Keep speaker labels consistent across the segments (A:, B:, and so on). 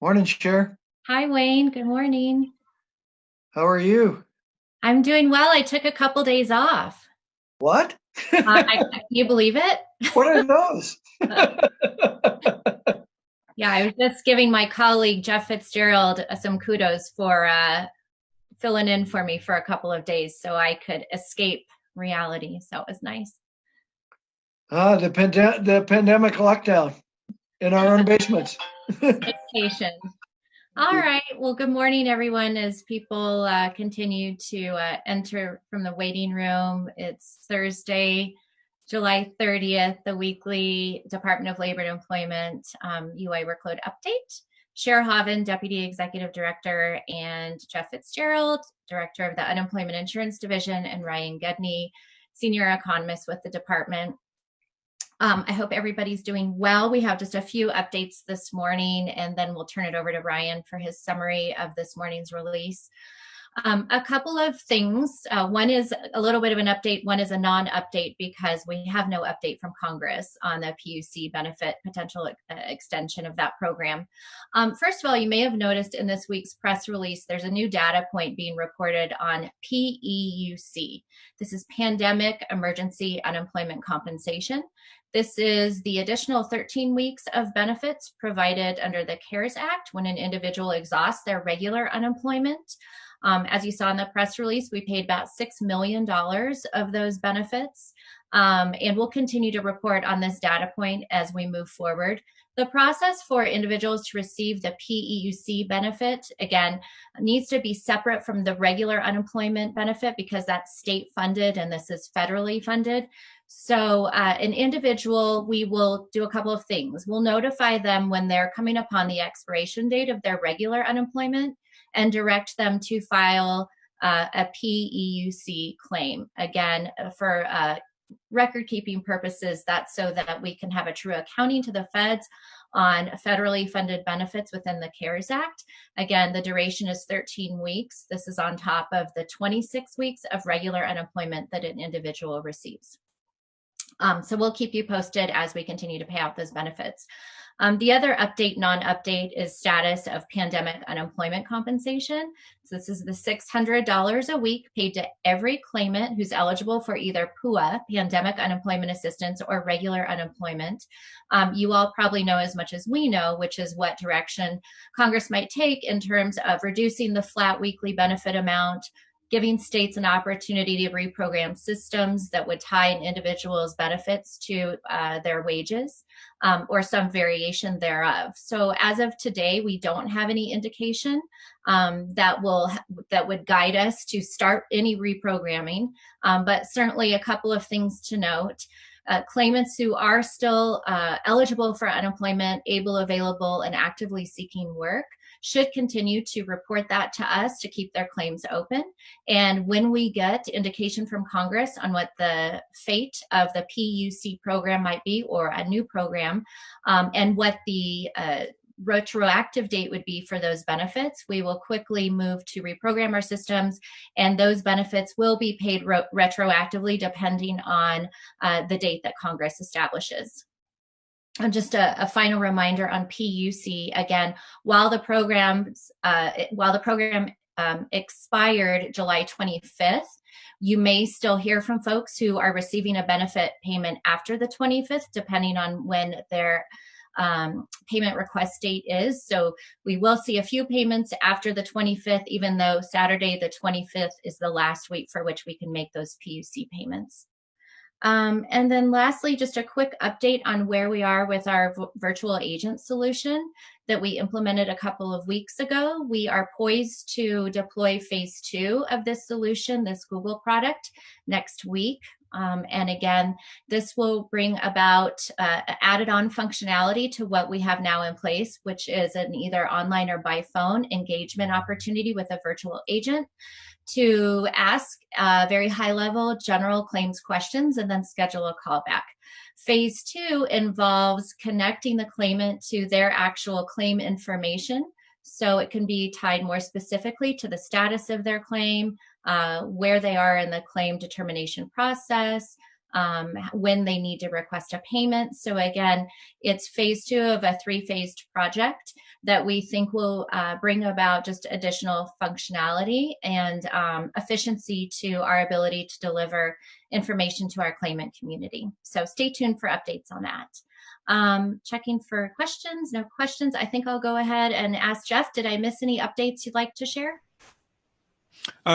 A: Morning, Cher.
B: Hi, Wayne. Good morning.
A: How are you?
B: I'm doing well. I took a couple days off.
A: What?
B: Can you believe it?
A: What are those?
B: Yeah, I was just giving my colleague Jeff Fitzgerald some kudos for filling in for me for a couple of days so I could escape reality. So it was nice.
A: The pandemic lockdown in our own basements.
B: Vacation. All right. Well, good morning, everyone. As people continue to enter from the waiting room, it's Thursday, July 30th, the weekly Department of Labor and Employment UI workload update. Cher Hoven, Deputy Executive Director, and Jeff Fitzgerald, Director of the Unemployment Insurance Division, and Ryan Gedney, Senior Economist with the department. I hope everybody's doing well. We have just a few updates this morning, and then we'll turn it over to Ryan for his summary of this morning's release. A couple of things. One is a little bit of an update. One is a non-update because we have no update from Congress on the PUC benefit potential extension of that program. First of all, you may have noticed in this week's press release, there's a new data point being reported on PEUC. This is Pandemic Emergency Unemployment Compensation. This is the additional 13 weeks of benefits provided under the CARES Act when an individual exhausts their regular unemployment. As you saw in the press release, we paid about $6 million of those benefits, and we'll continue to report on this data point as we move forward. The process for individuals to receive the PEUC benefit, again, needs to be separate from the regular unemployment benefit because that's state funded and this is federally funded. So an individual, we will do a couple of things. We'll notify them when they're coming upon the expiration date of their regular unemployment and direct them to file a PEUC claim. Again, for record keeping purposes, that's so that we can have a true accounting to the feds on federally funded benefits within the CARES Act. Again, the duration is 13 weeks. This is on top of the 26 weeks of regular unemployment that an individual receives. So we'll keep you posted as we continue to pay out those benefits. The other update, non-update, is status of pandemic unemployment compensation. So this is the $600 a week paid to every claimant who's eligible for either PUA, Pandemic Unemployment Assistance, or regular unemployment. You all probably know as much as we know, which is what direction Congress might take in terms of reducing the flat weekly benefit amount, giving states an opportunity to reprogram systems that would tie an individual's benefits to their wages or some variation thereof. So as of today, we don't have any indication that would guide us to start any reprogramming, but certainly a couple of things to note. Claimants who are still eligible for unemployment, able, available, and actively seeking work should continue to report that to us to keep their claims open. And when we get indication from Congress on what the fate of the PUC program might be, or a new program, and what the retroactive date would be for those benefits, we will quickly move to reprogram our systems, and those benefits will be paid retroactively depending on the date that Congress establishes. And just a final reminder on PUC, again, while the program expired July 25th, you may still hear from folks who are receiving a benefit payment after the 25th, depending on when their payment request date is. So we will see a few payments after the 25th, even though Saturday the 25th is the last week for which we can make those PUC payments. And then lastly, just a quick update on where we are with our virtual agent solution that we implemented a couple of weeks ago. We are poised to deploy phase 2 of this solution, this Google product, next week. And again, this will bring about added on functionality to what we have now in place, which is an either online or by phone engagement opportunity with a virtual agent to ask very high level general claims questions and then schedule a callback. Phase 2 involves connecting the claimant to their actual claim information, so it can be tied more specifically to the status of their claim, where they are in the claim determination process, when they need to request a payment. So again, it's phase 2 of a 3-phased project that we think will bring about just additional functionality and efficiency to our ability to deliver information to our claimant community. So stay tuned for updates on that. Checking for questions. No questions. I think I'll go ahead and ask Jeff, did I miss any updates you'd like to share?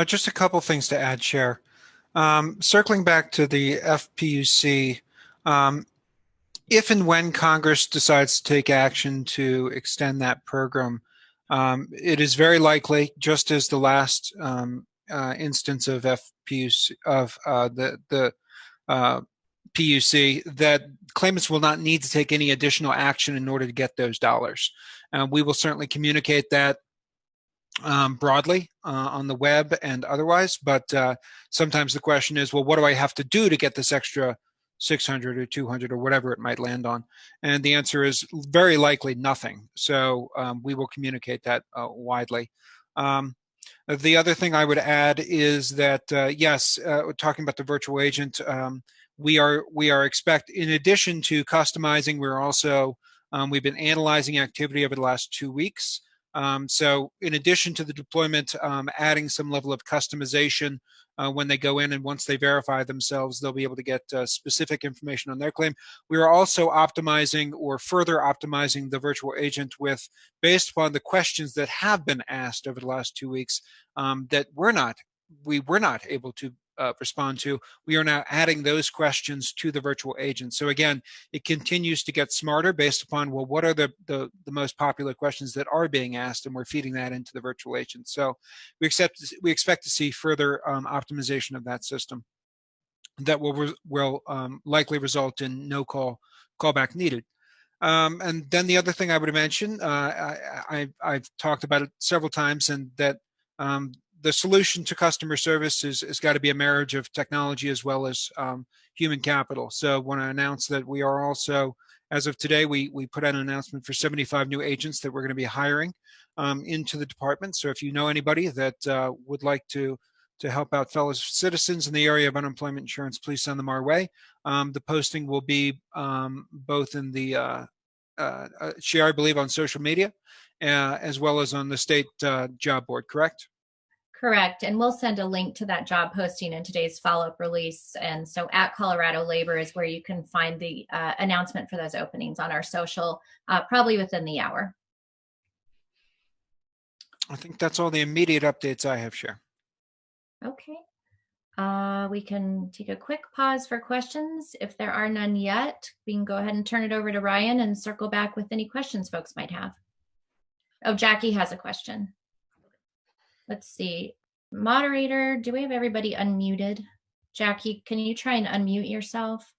C: Just a couple things to add, Chair. Circling back to the FPUC, if and when Congress decides to take action to extend that program, it is very likely, just as the last instance of FPUC of the PUC, that claimants will not need to take any additional action in order to get those dollars. We will certainly communicate that broadly on the web and otherwise, but sometimes the question is, well, what do I have to do to get this extra 600 or 200 or whatever it might land on? And the answer is very likely nothing. So we will communicate that widely. The other thing I would add is that yes, talking about the virtual agent, we are in addition to customizing, we're also we've been analyzing activity over the last 2 weeks. So in addition to the deployment, adding some level of customization when they go in, and once they verify themselves, they'll be able to get specific information on their claim. We are also optimizing or further optimizing the virtual agent based upon the questions that have been asked over the last 2 weeks that we were not able to respond to. We are now adding those questions to the virtual agent. So again, it continues to get smarter based upon, well, what are the most popular questions that are being asked, and we're feeding that into the virtual agent. So we expect to see further optimization of that system that will likely result in no callback needed. And then the other thing I would mention, I've talked about it several times, and that the solution to customer service has got to be a marriage of technology as well as human capital. So I want to announce that we are also, as of today, we put out an announcement for 75 new agents that we're going to be hiring into the department. So if you know anybody that would like to help out fellow citizens in the area of unemployment insurance, please send them our way. The posting will be both in the share, I believe, on social media, as well as on the state job board, correct?
B: Correct. And we'll send a link to that job posting in today's follow-up release. And so at Colorado Labor is where you can find the announcement for those openings on our social, probably within the hour.
C: I think that's all the immediate updates I have, Chair.
B: Okay. We can take a quick pause for questions. If there are none yet, we can go ahead and turn it over to Ryan and circle back with any questions folks might have. Oh, Jackie has a question. Let's see. Moderator, do we have everybody unmuted? Jackie, can you try and unmute yourself?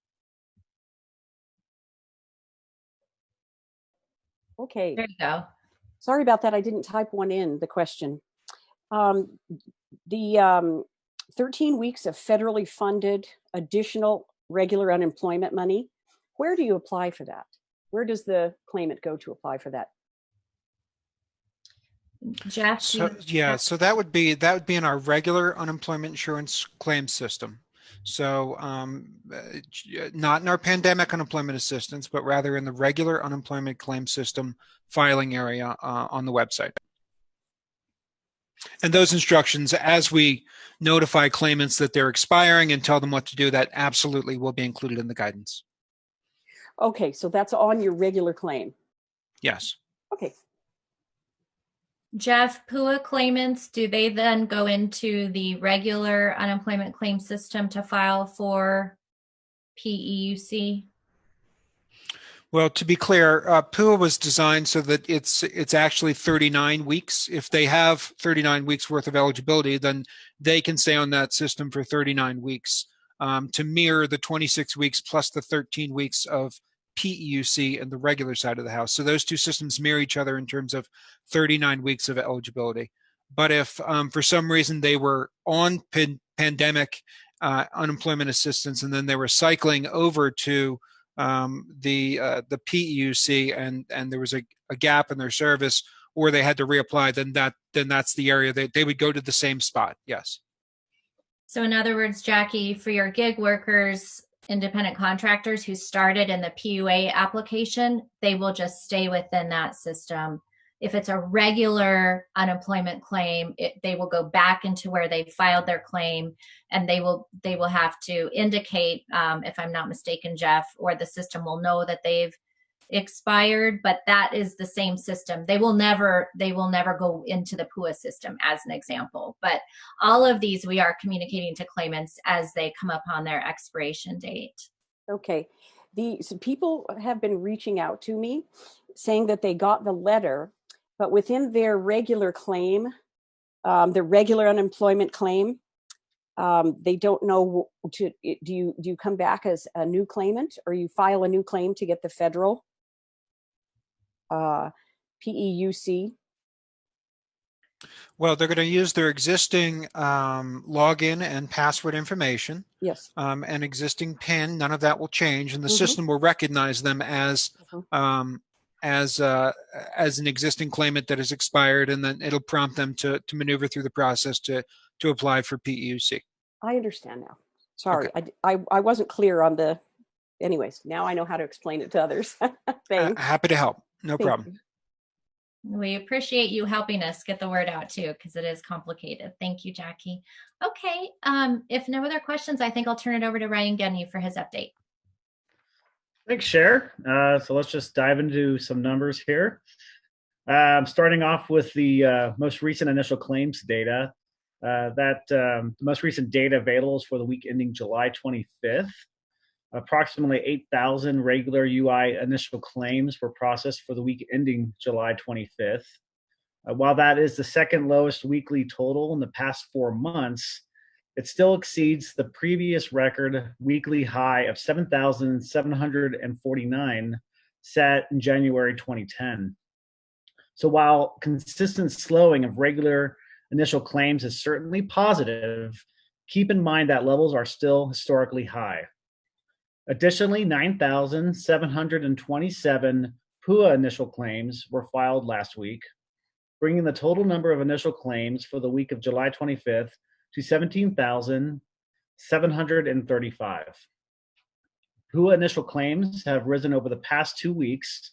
D: Okay.
B: There you go.
D: Sorry about that. I didn't type one in, the question. The 13 weeks of federally funded additional regular unemployment money, where do you apply for that? Where does the claimant go to apply for that?
B: Jeff,
C: so that would be in our regular unemployment insurance claim system. So not in our pandemic unemployment assistance, but rather in the regular unemployment claim system filing area on the website. And those instructions, as we notify claimants that they're expiring and tell them what to do, that absolutely will be included in the guidance.
D: Okay, so that's on your regular claim?
C: Yes.
D: Okay.
B: Jeff, PUA claimants, do they then go into the regular unemployment claim system to file for PEUC?
C: Well, to be clear, PUA was designed so that it's actually 39 weeks. If they have 39 weeks worth of eligibility, then they can stay on that system for 39 weeks to mirror the 26 weeks plus the 13 weeks of PEUC and the regular side of the house. So those two systems mirror each other in terms of 39 weeks of eligibility. But if for some reason they were on pandemic unemployment assistance and then they were cycling over to the PEUC and there was a gap in their service, or they had to reapply, then that's the area that they would go to the same spot. Yes.
B: So in other words, Jackie, for your gig workers, independent contractors who started in the PUA application, they will just stay within that system. If it's a regular unemployment claim, they will go back into where they filed their claim, and they will have to indicate, if I'm not mistaken, Jeff, or the system will know that they've expired. But that is the same system. They will never go into the PUA system, as an example. But all of these we are communicating to claimants as they come upon their expiration date.
D: Okay. So people have been reaching out to me saying that they got the letter, but within their regular claim, their regular unemployment claim, they don't know do you come back as a new claimant, or you file a new claim to get the federal PEUC?
C: Well, they're going to use their existing login and password information.
D: Yes.
C: And existing PIN. None of that will change, and the
D: Mhm.
C: system will recognize them as as an existing claimant that has expired, and then it'll prompt them to maneuver through the process to apply for PEUC.
D: I understand now. Sorry,
C: Okay.
D: I wasn't clear on the. Anyways, now I know how to explain it to others. Thanks.
C: Happy to help. No
D: Thank
C: problem.
D: you.
B: We appreciate you helping us get the word out too, because it is complicated. Thank you, Jackie. Okay, if no other questions, I think I'll turn it over to Ryan Gedney for his update.
E: Thanks, Cher. So let's just dive into some numbers here. Starting off with the most recent initial claims data. The most recent data available is for the week ending July 25th. Approximately 8,000 regular UI initial claims were processed for the week ending July 25th. While that is the second lowest weekly total in the past 4 months, it still exceeds the previous record weekly high of 7,749 set in January 2010. So while consistent slowing of regular initial claims is certainly positive, keep in mind that levels are still historically high. Additionally, 9,727 PUA initial claims were filed last week, bringing the total number of initial claims for the week of July 25th to 17,735. PUA initial claims have risen over the past 2 weeks,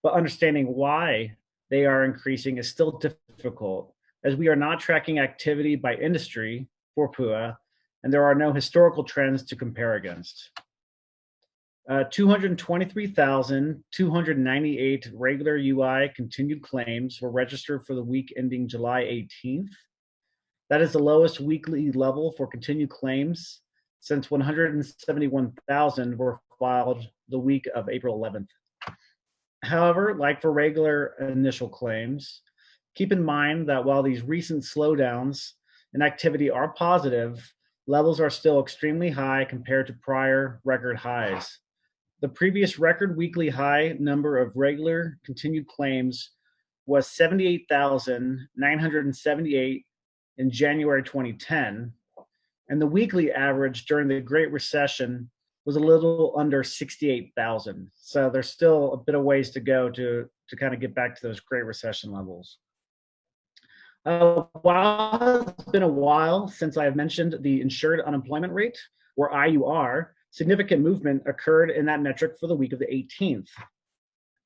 E: but understanding why they are increasing is still difficult, as we are not tracking activity by industry for PUA, and there are no historical trends to compare against. 223,298 regular UI continued claims were registered for the week ending July 18th. That is the lowest weekly level for continued claims since 171,000 were filed the week of April 11th. However, like for regular initial claims, keep in mind that while these recent slowdowns in activity are positive, levels are still extremely high compared to prior record highs. The previous record weekly high number of regular continued claims was 78,978 in January 2010, and the weekly average during the Great Recession was a little under 68,000. So there's still a bit of ways to go to kind of get back to those Great Recession levels. While it's been a while since I have mentioned the insured unemployment rate, or IUR, significant movement occurred in that metric for the week of the 18th.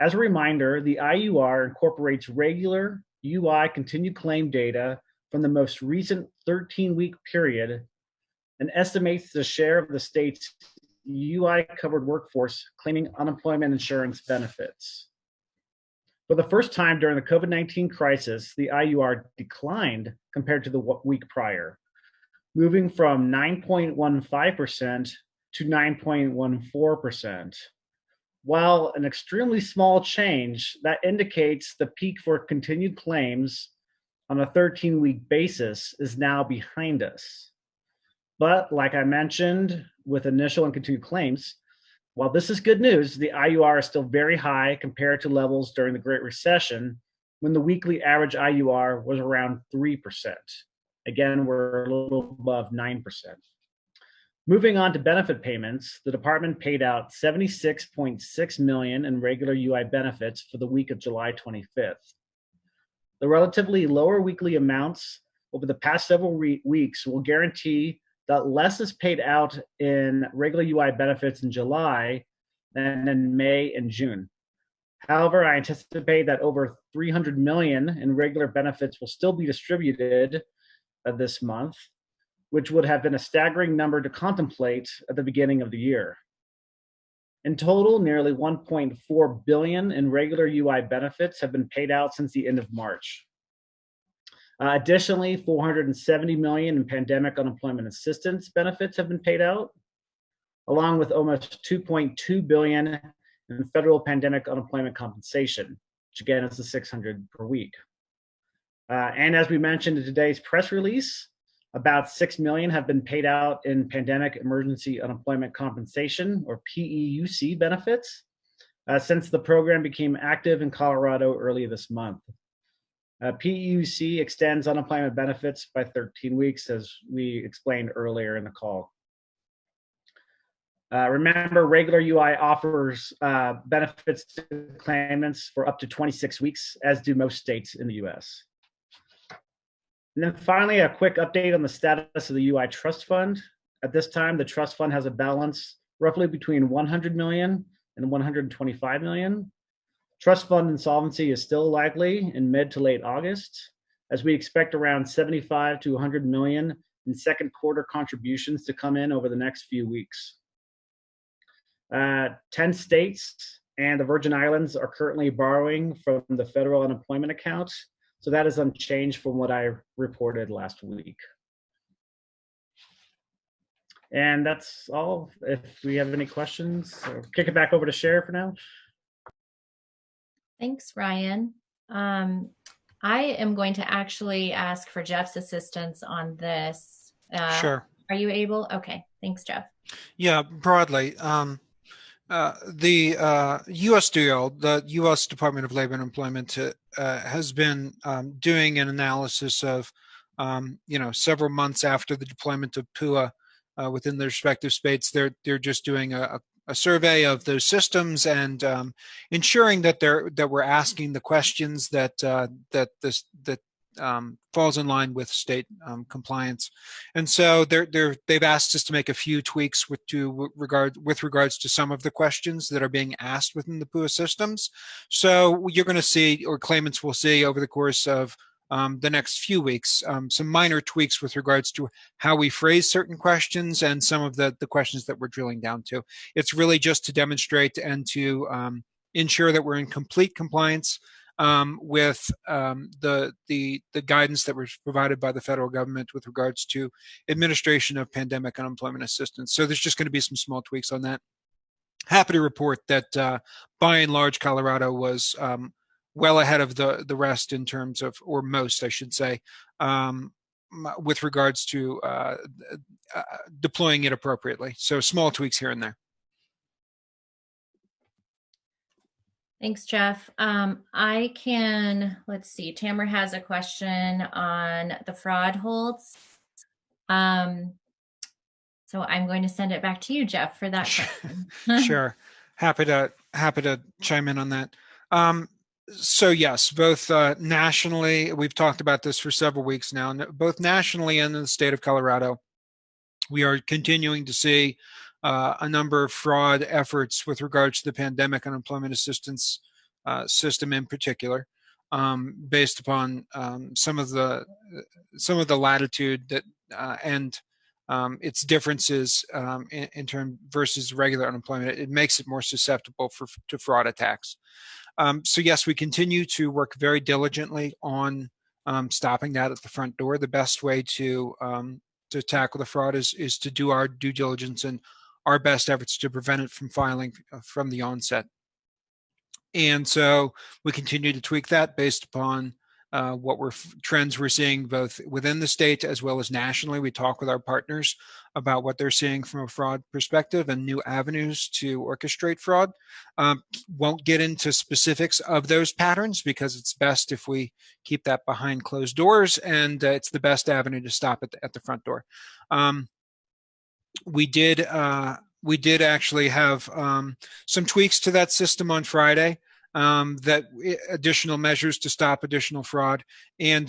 E: As a reminder, the IUR incorporates regular UI continued claim data from the most recent 13-week period and estimates the share of the state's UI covered workforce claiming unemployment insurance benefits. For the first time during the COVID-19 crisis, the IUR declined compared to the week prior, moving from 9.15% to 9.14%. While an extremely small change, that indicates the peak for continued claims on a 13-week basis is now behind us. But like I mentioned with initial and continued claims, while this is good news, the IUR is still very high compared to levels during the Great Recession, when the weekly average IUR was around 3%. Again, we're a little above 9%. Moving on to benefit payments, the department paid out $76.6 million in regular UI benefits for the week of July 25th. The relatively lower weekly amounts over the past several weeks will guarantee that less is paid out in regular UI benefits in July than in May and June. However, I anticipate that over $300 million in regular benefits will still be distributed this month, which would have been a staggering number to contemplate at the beginning of the year. In total, nearly $1.4 billion in regular UI benefits have been paid out since the end of March. Additionally, $470 million in pandemic unemployment assistance benefits have been paid out, along with almost $2.2 billion in federal pandemic unemployment compensation, which again is the $600 per week. And as we mentioned in today's press release, about $6 million have been paid out in pandemic emergency unemployment compensation, or PEUC benefits, since the program became active in Colorado early this month. PEUC extends unemployment benefits by 13 weeks, as we explained earlier in the call. Remember, regular UI offers benefits to claimants for up to 26 weeks, as do most states in the US. And then finally, a quick update on the status of the UI Trust Fund. At this time, the Trust Fund has a balance roughly between $100 million and $125 million. Trust Fund insolvency is still likely in mid to late August, as we expect around 75 to 100 million in second quarter contributions to come in over the next few weeks. 10 states and the Virgin Islands are currently borrowing from the federal unemployment account, so that is unchanged from what I reported last week. And that's all. If we have any questions, I'll kick it back over to Cher for now.
B: Thanks, Ryan. I am going to actually ask for Jeff's assistance on this.
C: Sure.
B: Are you able? Okay. Thanks, Jeff.
C: Yeah, broadly. The USDL, the U.S. Department of Labor and Employment, has been doing an analysis of, several months after the deployment of PUA within their respective states. They're just doing a survey of those systems and ensuring that we're asking the questions that falls in line with state compliance. And so they've asked us to make a few tweaks with regards to some of the questions that are being asked within the PUA systems. So you're going to see, or claimants will see over the course of the next few weeks, some minor tweaks with regards to how we phrase certain questions and some of the questions that we're drilling down to. It's really just to demonstrate and to ensure that we're in complete compliance with the guidance that was provided by the federal government with regards to administration of pandemic unemployment assistance. So there's just going to be some small tweaks on that. Happy to report that by and large, Colorado was well ahead of the rest in terms of, or most, I should say, with regards to deploying it appropriately. So small tweaks here and there.
B: Thanks, Jeff. Let's see, Tamara has a question on the fraud holds. So I'm going to send it back to you, Jeff, for that question.
C: Sure. Happy to chime in on that. So yes, both nationally, we've talked about this for several weeks now, both nationally and in the state of Colorado, we are continuing to see a number of fraud efforts with regards to the pandemic unemployment assistance system in particular, based upon some of the latitude that and its differences in term versus regular unemployment. It makes it more susceptible to fraud attacks. So yes, we continue to work very diligently on stopping that at the front door. The best way to tackle the fraud is to do our due diligence and our best efforts to prevent it from filing from the onset. And so we continue to tweak that based upon trends we're seeing both within the state as well as nationally. We talk with our partners about what they're seeing from a fraud perspective and new avenues to orchestrate fraud. Won't get into specifics of those patterns because it's best if we keep that behind closed doors, and it's the best avenue to stop it at the front door. We did actually have some tweaks to that system on Friday, that additional measures to stop additional fraud, and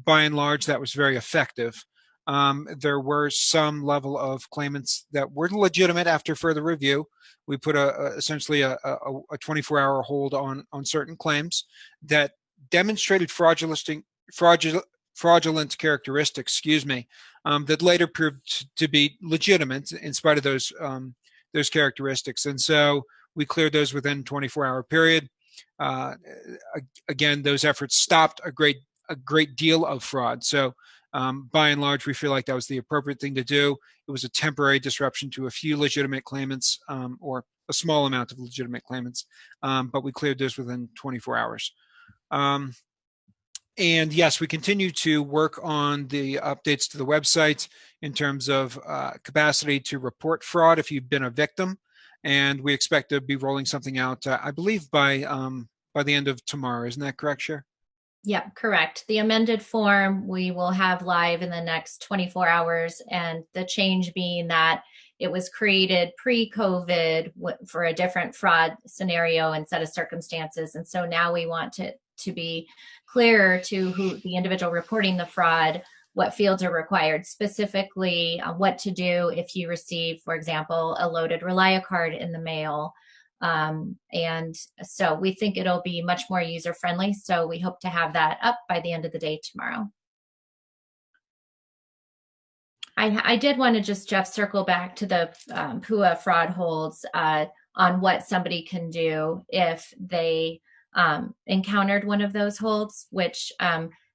C: by and large, that was very effective. There were some level of claimants that were legitimate after further review. We put essentially a 24-hour hold on certain claims that demonstrated fraudulent characteristics, that later proved to be legitimate in spite of those characteristics. And so we cleared those within a 24-hour period. Again, those efforts stopped a great deal of fraud. So by and large, we feel like that was the appropriate thing to do. It was a temporary disruption to a few legitimate claimants, or a small amount of legitimate claimants, but we cleared those within 24 hours. And yes, we continue to work on the updates to the website in terms of capacity to report fraud if you've been a victim. And we expect to be rolling something out, I believe, by the end of tomorrow. Isn't that correct, Cher?
B: Yep, correct. The amended form we will have live in the next 24 hours, and the change being that it was created pre-COVID for a different fraud scenario and set of circumstances. And so now we want to be clearer to who the individual reporting the fraud, what fields are required, specifically what to do if you receive, for example, a loaded Relia card in the mail. And so we think it'll be much more user-friendly. So we hope to have that up by the end of the day tomorrow. I did want to just, Jeff, circle back to the PUA fraud holds on what somebody can do if they encountered one of those holds, which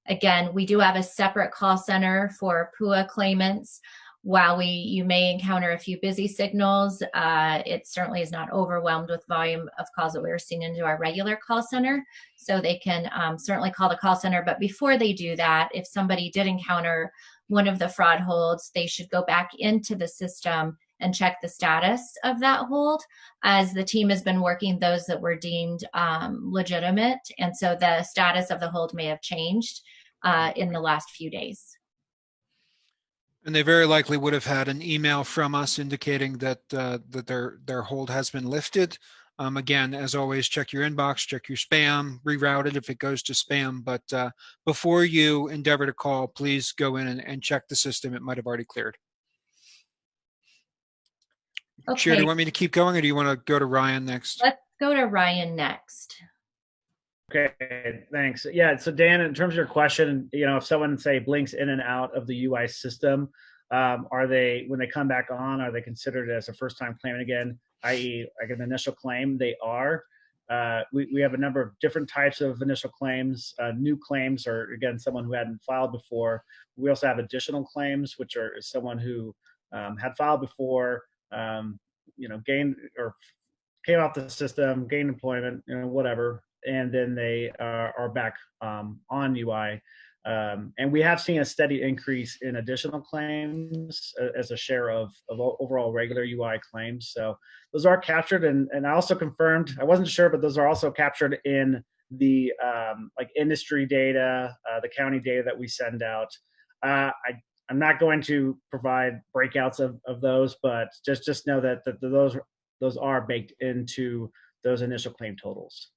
B: again, we do have a separate call center for PUA claimants. While you may encounter a few busy signals, it certainly is not overwhelmed with volume of calls that we're seeing into our regular call center. So they can certainly call the call center. But before they do that, if somebody did encounter one of the fraud holds, they should go back into the system and check the status of that hold, as the team has been working those that were deemed legitimate. And so the status of the hold may have changed in the last few days.
C: And they very likely would have had an email from us indicating that their hold has been lifted. Again, as always, check your inbox, check your spam, reroute it if it goes to spam. But before you endeavor to call, please go in and check the system. It might have already cleared.
B: Okay.
C: Cher, do you want me to keep going, or do you want to go to Ryan next?
B: Let's go to Ryan next.
E: Okay, thanks. Yeah, so Dan, in terms of your question, if someone, say, blinks in and out of the UI system, are they, when they come back on, are they considered as a first-time claimant again, i.e. like an initial claim? They are. We have a number of different types of initial claims. New claims are, again, someone who hadn't filed before. We also have additional claims, which are someone who had filed before, gained or came off the system, gained employment, whatever, and then they are back on UI. And we have seen a steady increase in additional claims as a share of overall regular UI claims. So those are captured, and I also confirmed, I wasn't sure, but those are also captured in the like industry data, the county data that we send out. I'm not going to provide breakouts of those, but just know that those are baked into those initial claim totals.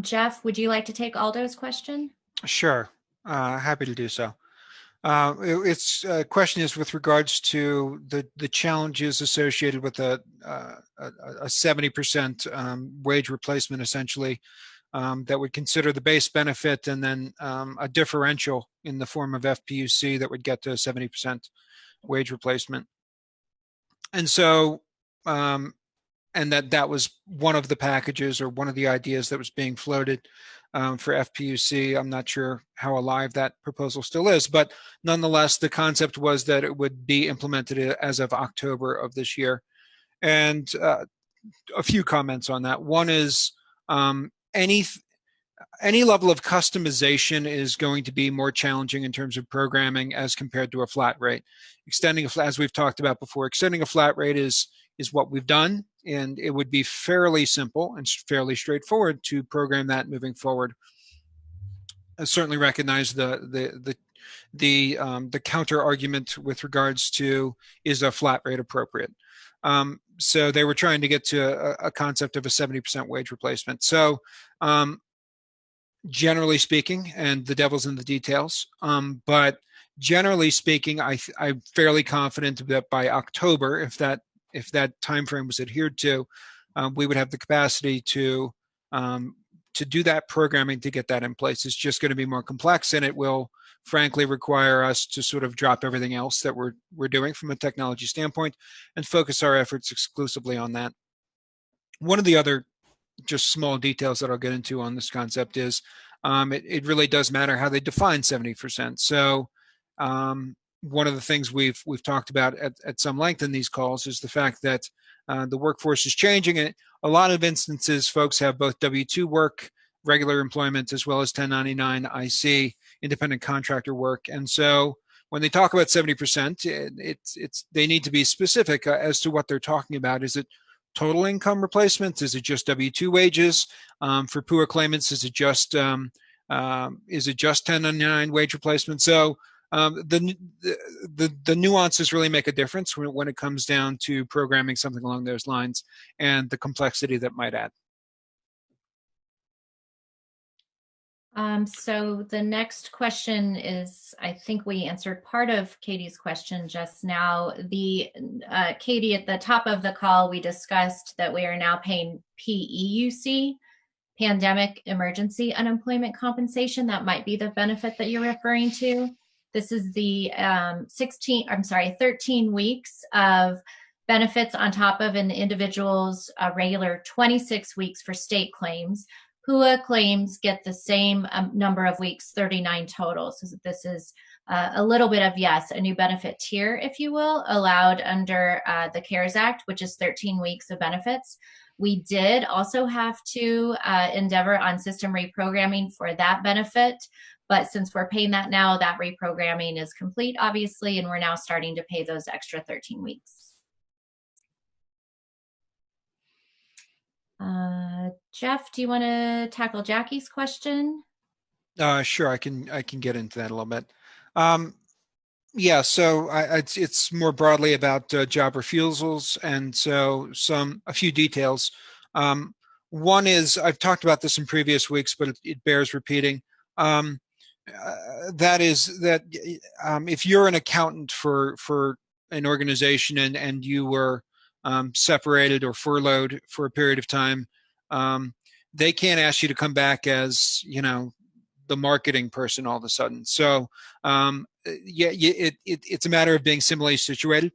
B: Jeff, would you like to take Aldo's question?
C: Sure, happy to do so. Its question is with regards to the challenges associated with a 70% wage replacement, essentially, that would consider the base benefit and then a differential in the form of FPUC that would get to a 70% wage replacement. And so, and that was one of the packages or one of the ideas that was being floated for FPUC. I'm not sure how alive that proposal still is, but nonetheless, the concept was that it would be implemented as of October of this year. And a few comments on that. One is any level of customization is going to be more challenging in terms of programming as compared to a flat rate. As we've talked about before, extending a flat rate is what we've done, and it would be fairly simple and fairly straightforward to program that moving forward. I certainly recognize the counter argument with regards to, is a flat rate appropriate? So they were trying to get to a concept of a 70% wage replacement. So generally speaking, and the devil's in the details. But generally speaking, I'm fairly confident that by October, if that time frame was adhered to, we would have the capacity to do that programming to get that in place. It's just going to be more complex, and it will frankly require us to sort of drop everything else that we're doing from a technology standpoint and focus our efforts exclusively on that. One of the other just small details that I'll get into on this concept is it really does matter how they define 70%. So one of the things we've talked about at some length in these calls is the fact that the workforce is changing. And a lot of instances, folks have both W-2 work, regular employment, as well as 1099 IC, independent contractor work. And so when they talk about 70%, they need to be specific as to what they're talking about. Is it total income replacements? Is it just W-2 wages? For PUA claimants, is it just 1099 wage replacement? So the nuances really make a difference when it comes down to programming something along those lines and the complexity that might add.
B: So the next question is, I think we answered part of Katie's question just now. Katie, at the top of the call, we discussed that we are now paying PEUC, Pandemic Emergency Unemployment Compensation. That might be the benefit that you're referring to. This is the 13 weeks of benefits on top of an individual's regular 26 weeks for state claims. PUA claims get the same number of weeks, 39 total. So this is a little bit of, yes, a new benefit tier, if you will, allowed under the CARES Act, which is 13 weeks of benefits. We did also have to endeavor on system reprogramming for that benefit. But since we're paying that now, that reprogramming is complete, obviously, and we're now starting to pay those extra 13 weeks. Jeff, do you want to tackle Jackie's question?
C: Sure, I can get into that a little bit. Yeah, so it's more broadly about job refusals, and so a few details. One is, I've talked about this in previous weeks, but it bears repeating. That is that if you're an accountant for an organization and you were separated or furloughed for a period of time, they can't ask you to come back as, the marketing person all of a sudden. So it's a matter of being similarly situated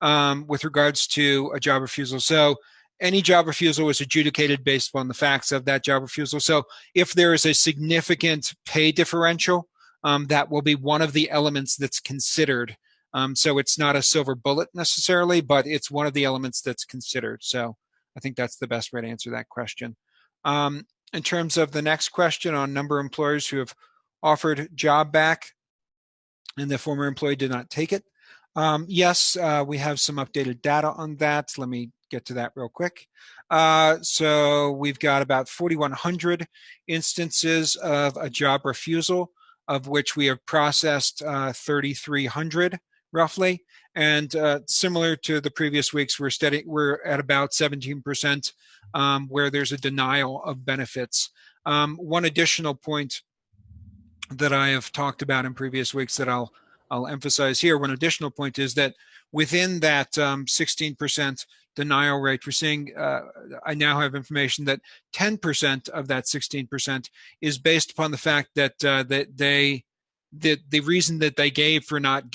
C: with regards to a job refusal. So any job refusal is adjudicated based upon the facts of that job refusal. So if there is a significant pay differential, that will be one of the elements that's considered. So it's not a silver bullet necessarily, but it's one of the elements that's considered. So I think that's the best way to answer that question. In terms of the next question on number of employers who have offered job back and the former employee did not take it. Yes, we have some updated data on that. Let me get to that real quick. So we've got about 4,100 instances of a job refusal, of which we have processed 3,300 roughly. And similar to the previous weeks, we're at about 17% where there's a denial of benefits. One additional point that I have talked about in previous weeks that I'll emphasize here. One additional point is that within that 16% denial rate, we're seeing, I now have information that 10% of that 16% is based upon the fact that the reason that they gave for not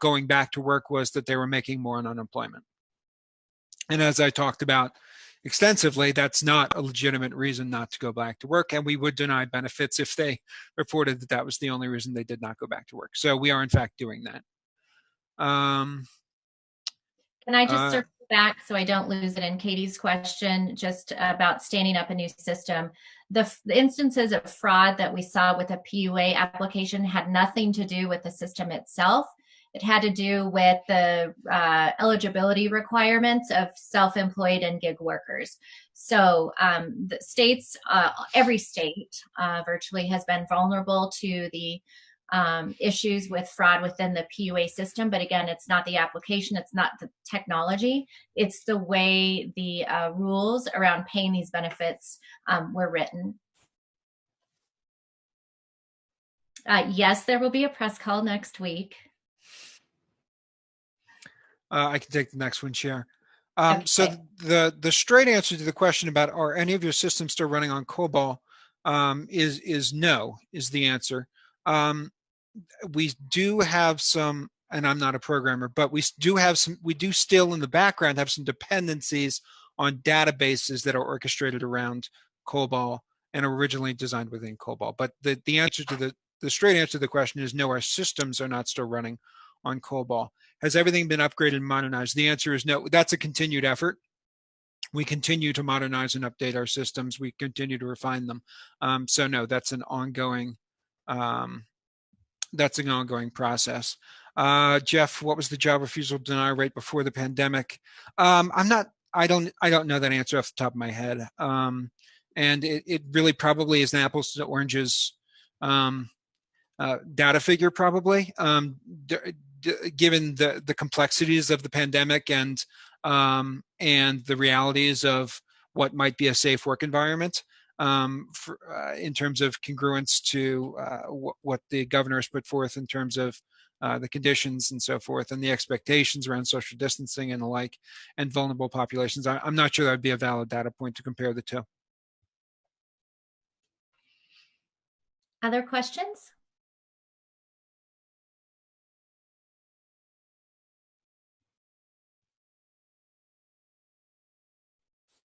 C: going back to work was that they were making more on unemployment. And as I talked about extensively, that's not a legitimate reason not to go back to work, and we would deny benefits if they reported that that was the only reason they did not go back to work. So we are in fact doing that.
B: Can I just circle back so I don't lose it in Katie's question just about standing up a new system? The instances of fraud that we saw with a PUA application had nothing to do with the system itself. It had to do with the eligibility requirements of self-employed and gig workers. So the states, every state virtually has been vulnerable to the issues with fraud within the PUA system. But again, it's not the application, it's not the technology, it's the way the rules around paying these benefits were written. Yes, there will be a press call next week.
C: I can take the next one, Chair.
B: Okay.
C: So the straight answer to the question about are any of your systems still running on COBOL is no, is the answer. We do have some, and I'm not a programmer, but we do still in the background have some dependencies on databases that are orchestrated around COBOL and originally designed within COBOL. But the answer to the straight answer to the question is no, our systems are not still running on COBOL. Has everything been upgraded and modernized? The answer is no. That's a continued effort. We continue to modernize and update our systems. We continue to refine them. So no, that's an ongoing process. Jeff, what was the job refusal denial rate before the pandemic? I don't know that answer off the top of my head. And it really probably is an apples to oranges data figure, probably, given the complexities of the pandemic and the realities of what might be a safe work environment. In terms of congruence to what the governor has put forth in terms of the conditions and so forth, and the expectations around social distancing and the like, and vulnerable populations. I'm not sure that would be a valid data point to compare the two.
B: Other questions?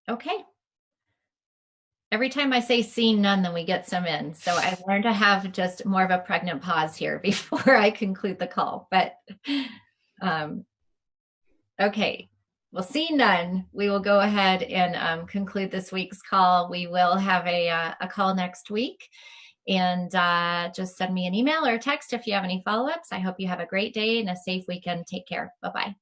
B: Okay. Every time I say seeing none, then we get some in. So I've learned to have just more of a pregnant pause here before I conclude the call. But okay, well, seeing none, we will go ahead and conclude this week's call. We will have a call next week. And just send me an email or a text if you have any follow-ups. I hope you have a great day and a safe weekend. Take care. Bye-bye.